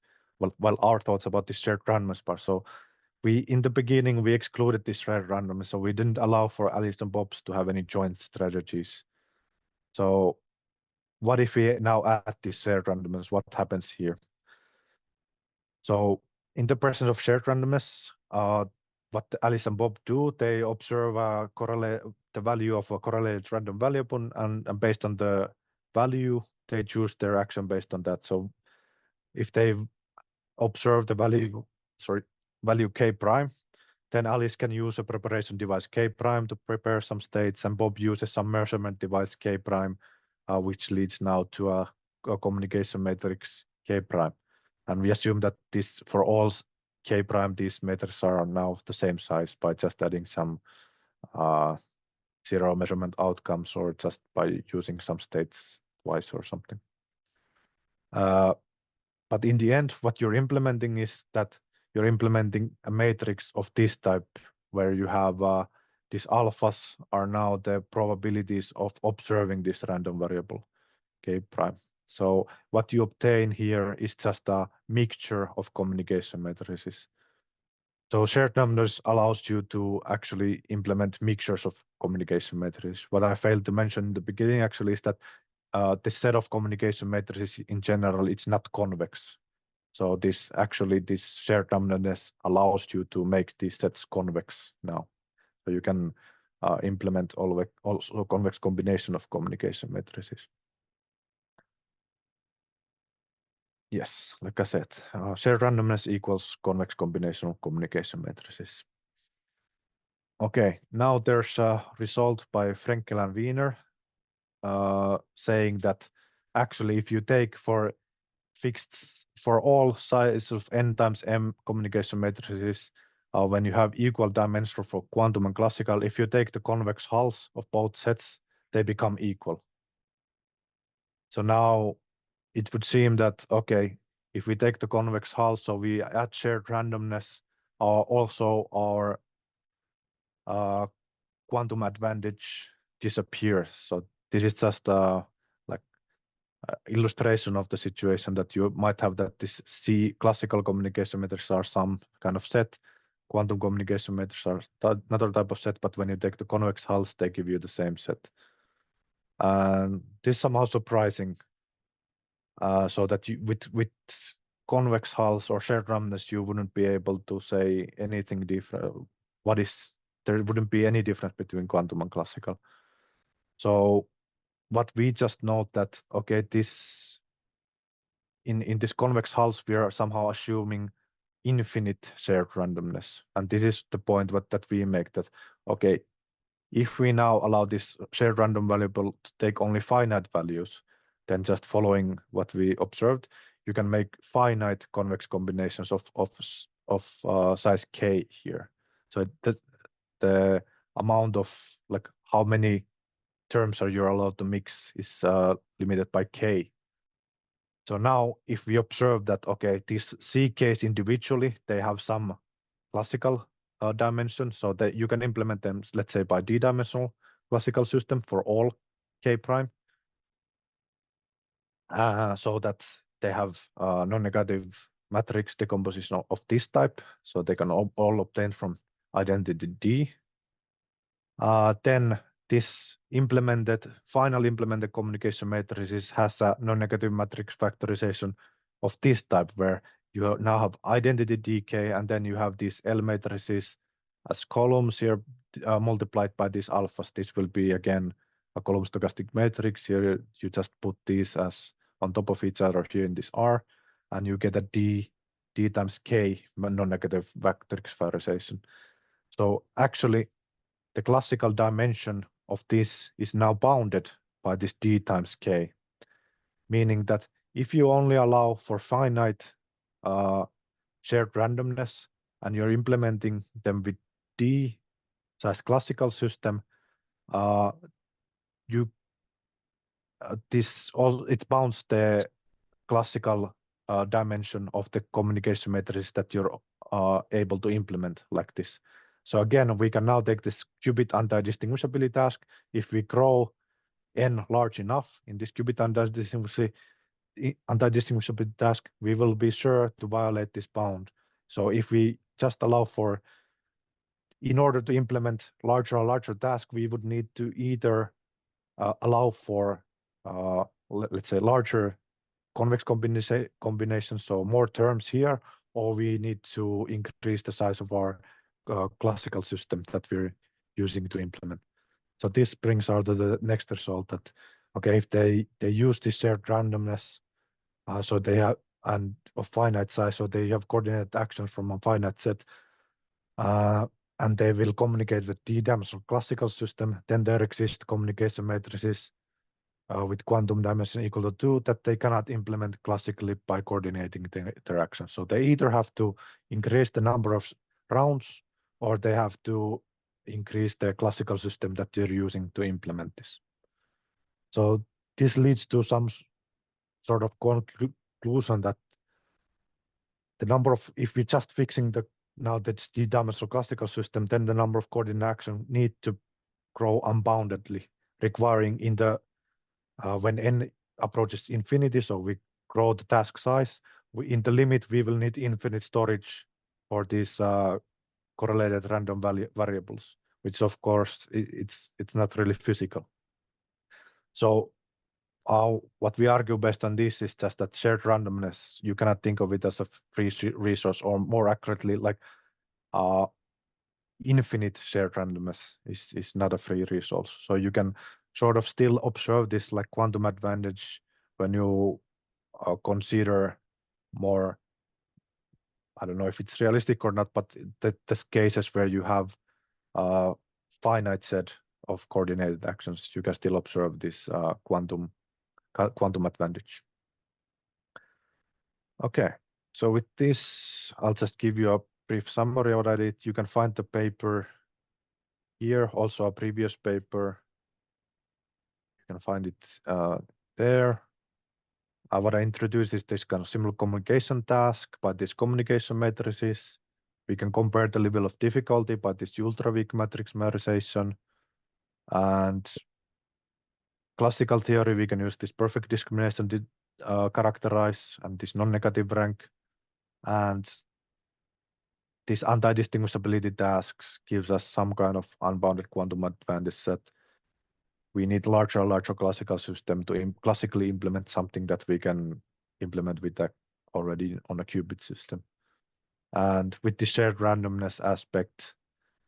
Speaker 2: Our thoughts about this shared randomness part. So in the beginning, we excluded this shared randomness, so we didn't allow for Alice and Bob's to have any joint strategies. So what if we now add this shared randomness? What happens here? So in the presence of shared randomness, what Alice and Bob do, they observe the value of a correlated random variable, and based on the value, they choose their action based on that. So if they observe the value k prime, then Alice can use a preparation device k prime to prepare some states, and Bob uses some measurement device k prime, which leads now to a communication matrix k prime. And we assume that this, for all k prime, these matrices are now the same size by just adding some zero measurement outcomes, or just by using some states twice or something. But in the end, what you're implementing is that you're implementing a matrix of this type, where you have these alphas are now the probabilities of observing this random variable, K prime. So what you obtain here is just a mixture of communication matrices. So shared numbers allows you to actually implement mixtures of communication matrices. What I failed to mention in the beginning actually is that this set of communication matrices in general, it's not convex. So this shared randomness allows you to make these sets convex now. So you can implement also convex combination of communication matrices. Yes, like I said, shared randomness equals convex combination of communication matrices. Okay, now there's a result by Frenkel and Wiener saying that actually if you take for all sizes of n times m communication matrices, when you have equal dimension for quantum and classical, if you take the convex hulls of both sets, they become equal. So now it would seem that, okay, if we take the convex hull, so we add shared randomness, also our quantum advantage disappears. So this is just like illustration of the situation that you might have, that this C classical communication matrices are some kind of set, quantum communication matrices are another type of set, but when you take the convex hulls, they give you the same set. And this is somehow surprising. So that you, with convex hulls or shared randomness, you wouldn't be able to say anything different. There wouldn't be any difference between quantum and classical. So what we just note that, okay, this in this convex hulls, we are somehow assuming infinite shared randomness. And this is the point that we make, that, okay, if we now allow this shared random variable to take only finite values, then just following what we observed, you can make finite convex combinations of size k here. So the amount of, like, how many terms are you allowed to mix is limited by k. So now if we observe that, okay, these ck's individually, they have some classical dimension, so that you can implement them, let's say, by d-dimensional classical system for all k prime, so that they have non-negative matrix decomposition of this type, so they can all obtain from identity D. Then this final implemented communication matrices has a non-negative matrix factorization of this type, where you now have identity DK, and then you have these L matrices as columns here multiplied by these alphas. This will be again a column stochastic matrix. Here you just put these as on top of each other here in this R, and you get a D times K non-negative matrix factorization. So actually, the classical dimension of this is now bounded by this D times K, meaning that if you only allow for finite shared randomness and you're implementing them with D size classical system, it bounds the classical dimension of the communication matrix that you're able to implement like this. So again, we can now take this qubit anti-distinguishability task. If we grow n large enough in this qubit anti-distinguishability task, we will be sure to violate this bound. So if we just allow for, in order to implement larger and larger tasks, we would need to either allow for, let's say, larger convex combinations, so more terms here, or we need to increase the size of our classical system that we're using to implement. So this brings out the next result that, okay, if they use this shared randomness, so they have, and of finite size, so they have coordinated actions from a finite set, and they will communicate with d-dimensional classical system, then there exist communication matrices with quantum dimension equal to 2 that they cannot implement classically by coordinating the interaction. So they either have to increase the number of rounds, or they have to increase the classical system that they're using to implement this. So this leads to some sort of conclusion that the number of, if we're just fixing now that's the dimensional classical system, then the number of coordinate actions need to grow unboundedly, requiring in the when n approaches infinity, so we grow the task size. In the limit, we will need infinite storage for these correlated random variables, which of course it's not really physical. So what we argue based on this is just that shared randomness, you cannot think of it as a free resource, or more accurately, like infinite shared randomness is not a free resource. So you can sort of still observe this like quantum advantage when you consider more, I don't know if it's realistic or not, but there's cases where you have a finite set of coordinated actions, you can still observe this quantum advantage. Okay, so with this, I'll just give you a brief summary of what I did. You can find the paper here, also a previous paper. You can find it there. What I introduced is this kind of simple communication task by these communication matrices. We can compare the level of difficulty by this ultra-weak matrix memorization. And classical theory, we can use this perfect discrimination to characterize, and this non-negative rank. And these anti-distinguishability tasks gives us some kind of unbounded quantum advantage that we need larger classical system to classically implement something that we can implement with already on a qubit system. And with the shared randomness aspect,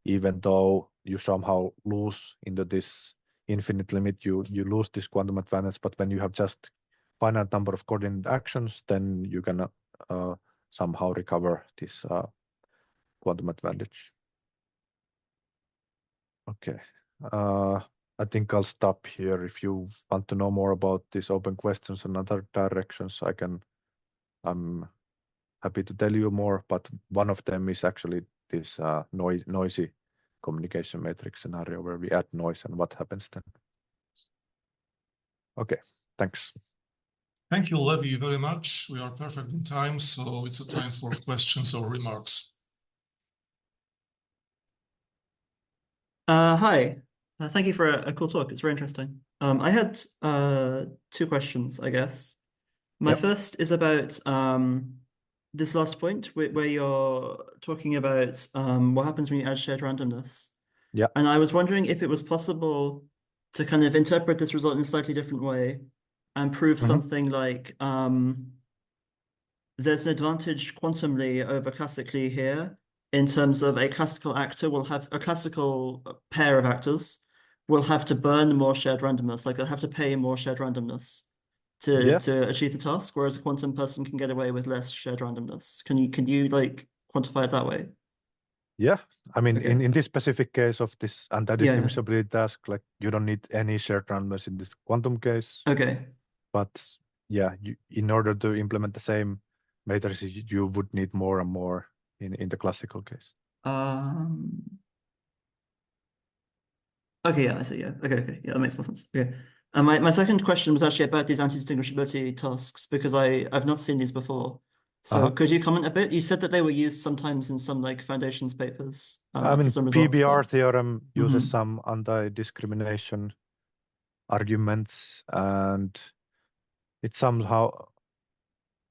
Speaker 2: even though you somehow lose into this infinite limit, you lose this quantum advantage. But when you have just finite number of coordinate actions, then you can somehow recover this quantum advantage. Okay. I think I'll stop here. If you want to know more about these open questions and other directions, I'm happy to tell you more, but one of them is actually this noisy communication matrix scenario where we add noise and what happens then. Okay, thanks.
Speaker 1: Thank you, Leevi, very much. We are perfect in time, so it's a time for questions or remarks.
Speaker 6: Hi. Thank you for a cool talk. It's very interesting. I had two questions, I guess. My first is about this last point where you're talking about what happens when you add shared randomness.
Speaker 2: Yeah.
Speaker 6: And I was wondering if it was possible to kind of interpret this result in a slightly different way and prove something like there's an advantage quantumly over classically here in terms of a classical actor will have a classical pair of actors will have to burn more shared randomness, like they'll have to pay more shared randomness to achieve the task, whereas a quantum person can get away with less shared randomness. Can you like quantify it that way?
Speaker 2: Yeah, I mean,
Speaker 6: Okay.
Speaker 2: in this specific case of this anti-distinguishability task, like you don't need any shared randomness in this quantum case.
Speaker 6: Okay.
Speaker 2: But yeah, in order to implement the same matrices, you would need more and more in the classical case.
Speaker 6: Okay, yeah, I see. Yeah. Okay. Yeah, that makes more sense. Okay. And my second question was actually about these anti-distinguishability tasks because I've not seen these before. So could you comment a bit? You said that they were used sometimes in some like foundations papers.
Speaker 2: I mean,
Speaker 6: some results,
Speaker 2: PBR theorem uses some anti-discrimination arguments, and it somehow,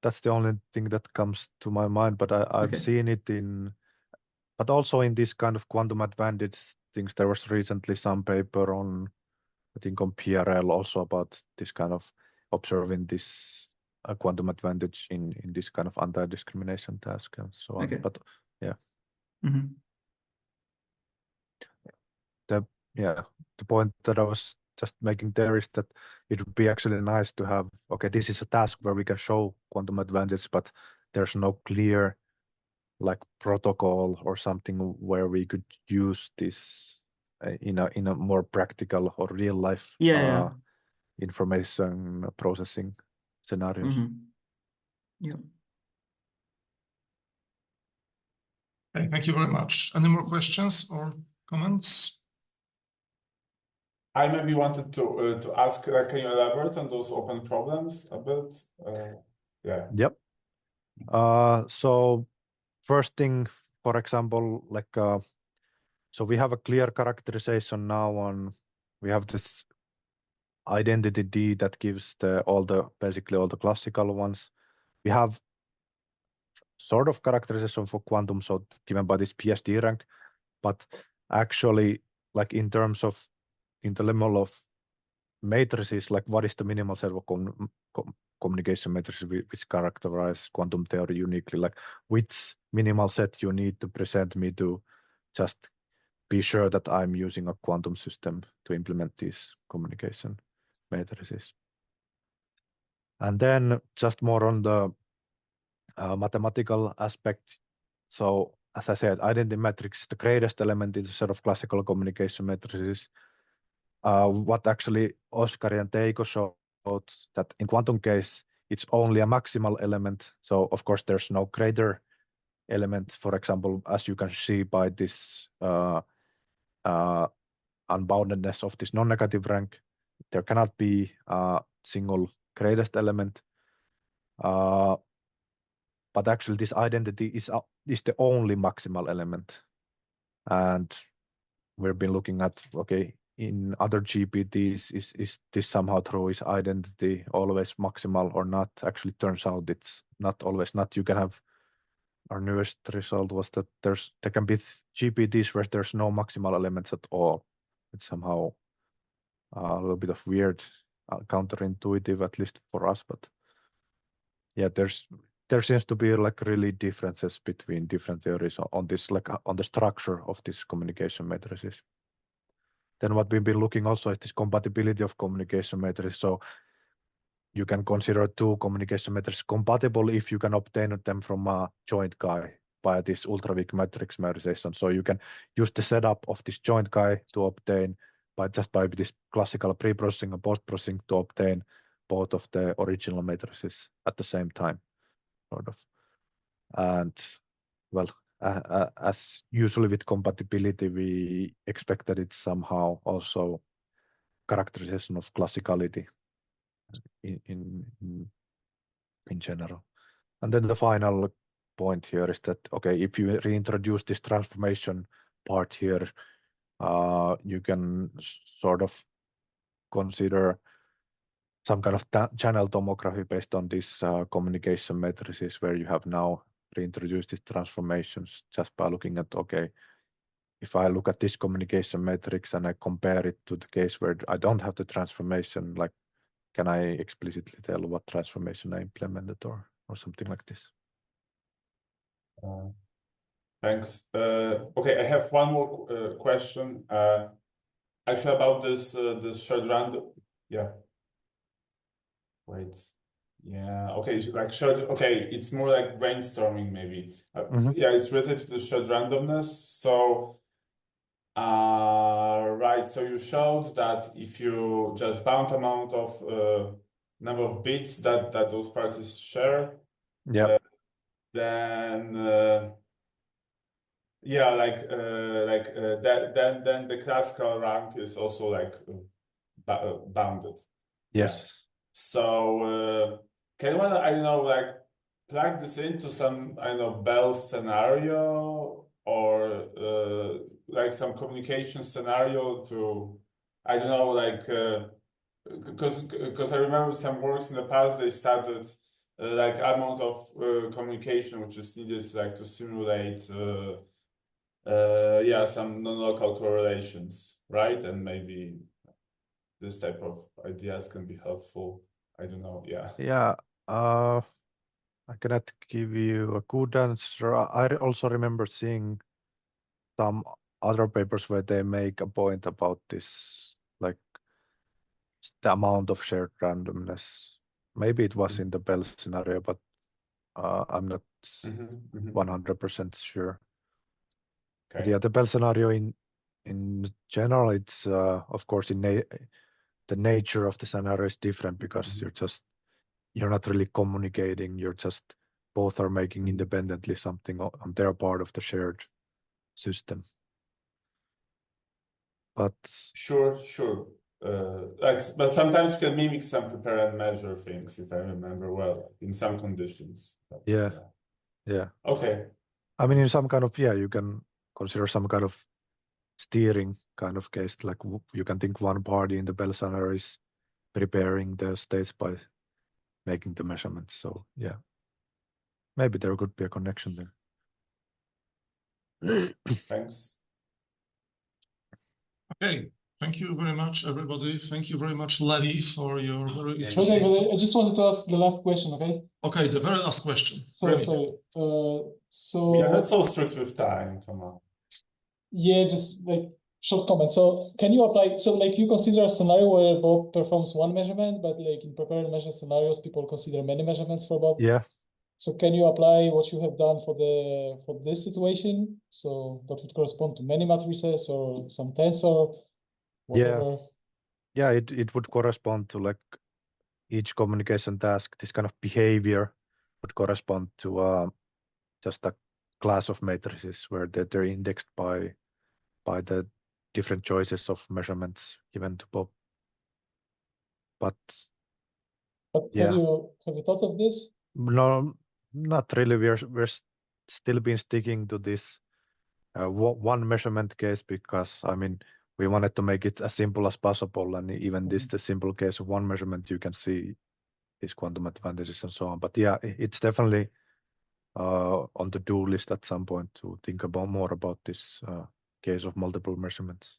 Speaker 2: that's the only thing that comes to my mind, but I've seen it but also in this kind of quantum advantage things. There was recently some paper on, I think on PRL also about this kind of observing this quantum advantage in this kind of anti-discrimination task and so on. But yeah. The point that I was just making there is that it would be actually nice to have, okay, this is a task where we can show quantum advantage, but there's no clear like protocol or something where we could use this in a more practical or real life information processing scenarios.
Speaker 6: Yeah.
Speaker 1: Okay, thank you very much. Any more questions or comments?
Speaker 5: I maybe wanted to ask, can you elaborate on those open problems a bit? Yeah.
Speaker 2: Yep. So first thing, for example, like so we have a clear characterization now on, we have this identity D that gives basically all the classical ones. We have sort of characterization for quantum, so given by this PSD rank, but actually, like in the level of matrices, like what is the minimal set of communication matrices which characterize quantum theory uniquely, like which minimal set you need to present me to just be sure that I'm using a quantum system to implement these communication matrices. And then just more on the mathematical aspect. So as I said, identity matrix is the greatest element in the set of classical communication matrices. What actually Oskari and Teiko showed that in quantum case, it's only a maximal element. So of course, there's no greater element. For example, as you can see by this unboundedness of this non-negative rank, there cannot be a single greatest element. But actually this identity is the only maximal element. And we've been looking at, okay, in other GPTs, is this somehow true? Is identity always maximal or not? Actually, turns out it's not always not. You can have, our newest result was that there can be GPTs where there's no maximal elements at all. It's somehow a little bit of weird, counterintuitive, at least for us. But yeah, there seems to be like really differences between different theories on this, like on the structure of these communication matrices. Then what we've been looking also is this compatibility of communication matrices. So you can consider two communication matrices compatible if you can obtain them from a joint chi by this ultra-weak matrix memorization. So you can use the setup of this joint chi to obtain by this classical pre-processing and post-processing to obtain both of the original matrices at the same time, sort of. And well, as usually with compatibility, we expect that it's somehow also characterization of classicality in general. And then the final point here is that, okay, if you reintroduce this transformation part here, you can sort of consider some kind of channel tomography based on these communication matrices where you have now reintroduced these transformations just by looking at, okay, if I look at this communication matrix and I compare it to the case where I don't have the transformation, like, can I explicitly tell what transformation I implemented or something like this?
Speaker 5: Thanks. Okay, I have one more question. Actually, about this shared random. Yeah. Wait. Yeah. Okay. Like shared. Okay, it's more like brainstorming maybe. Yeah, it's related to the shared randomness. So, right. So you showed that if you just bound amount of number of bits that those parties share,
Speaker 2: yeah,
Speaker 5: then yeah, then the classical rank is also like bounded.
Speaker 2: yes.
Speaker 5: Yeah. So can one, I don't know, like plug this into some, I don't know, Bell scenario or like some communication scenario to, I don't know, like because I remember some works in the past they started like amount of communication which is needed like to simulate yeah, some non-local correlations, right? And maybe this type of ideas can be helpful. I don't know. Yeah.
Speaker 2: Yeah. I cannot give you a good answer. I also remember seeing some other papers where they make a point about this, like the amount of shared randomness. Maybe it was in the Bell scenario, but I'm not 100% sure.
Speaker 5: Okay.
Speaker 2: But yeah, the Bell scenario in general, it's of course the nature of the scenario is different because you're not really communicating. You're just both are making independently something on their part of the shared system. But
Speaker 5: Sure. but sometimes you can mimic some prepare and measure things, if I remember well, in some conditions. But,
Speaker 2: Yeah. Yeah.
Speaker 5: Okay.
Speaker 2: I mean, in some kind of, you can consider some kind of steering kind of case, like you can think one party in the Bell scenario is preparing the states by making the measurements. So yeah, maybe there could be a connection there.
Speaker 5: Thanks.
Speaker 1: Okay, thank you very much, everybody. Thank you very much, Leevi, for your very
Speaker 4: Okay,
Speaker 1: interesting
Speaker 4: but I just wanted to ask the last question, okay?
Speaker 1: Okay, the very last question.
Speaker 4: Sorry,
Speaker 1: Remy.
Speaker 4: sorry.
Speaker 5: We are not so strict with time, come on.
Speaker 4: Yeah, just like short comment. So can you apply, so like you consider a scenario where Bob performs one measurement, but like in prepare and measure scenarios, people consider many measurements for Bob.
Speaker 2: Yeah.
Speaker 4: So can you apply what you have done for this situation? So that would correspond to many matrices or some tensor, whatever.
Speaker 2: Yeah, it would correspond to like each communication task. This kind of behavior would correspond to just a class of matrices where they're indexed by the different choices of measurements given to Bob. But yeah,
Speaker 4: have you thought of this?
Speaker 2: no, not really. We're still been sticking to this one measurement case because I mean we wanted to make it as simple as possible, and even this the simple case of one measurement you can see these quantum advantages and so on. But yeah, it's definitely on the do list at some point to think about more about this case of multiple measurements.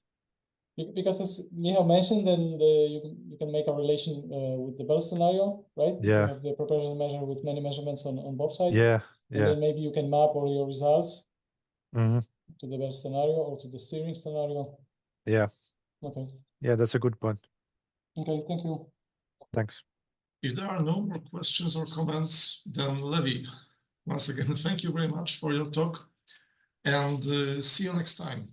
Speaker 4: Because as Michał mentioned, then you can make a relation with the Bell scenario, right?
Speaker 2: Yeah.
Speaker 4: You have the proportional measure with many measurements on both sides.
Speaker 2: Yeah.
Speaker 4: And then maybe you can map all your results
Speaker 2: Mm-hmm.
Speaker 4: to the Bell scenario or to the steering scenario.
Speaker 2: Yeah.
Speaker 4: Okay.
Speaker 2: Yeah, that's a good point.
Speaker 4: Okay, thank you.
Speaker 2: Thanks.
Speaker 1: If there are no more questions or comments, then Leevi, once again, thank you very much for your talk and see you next time.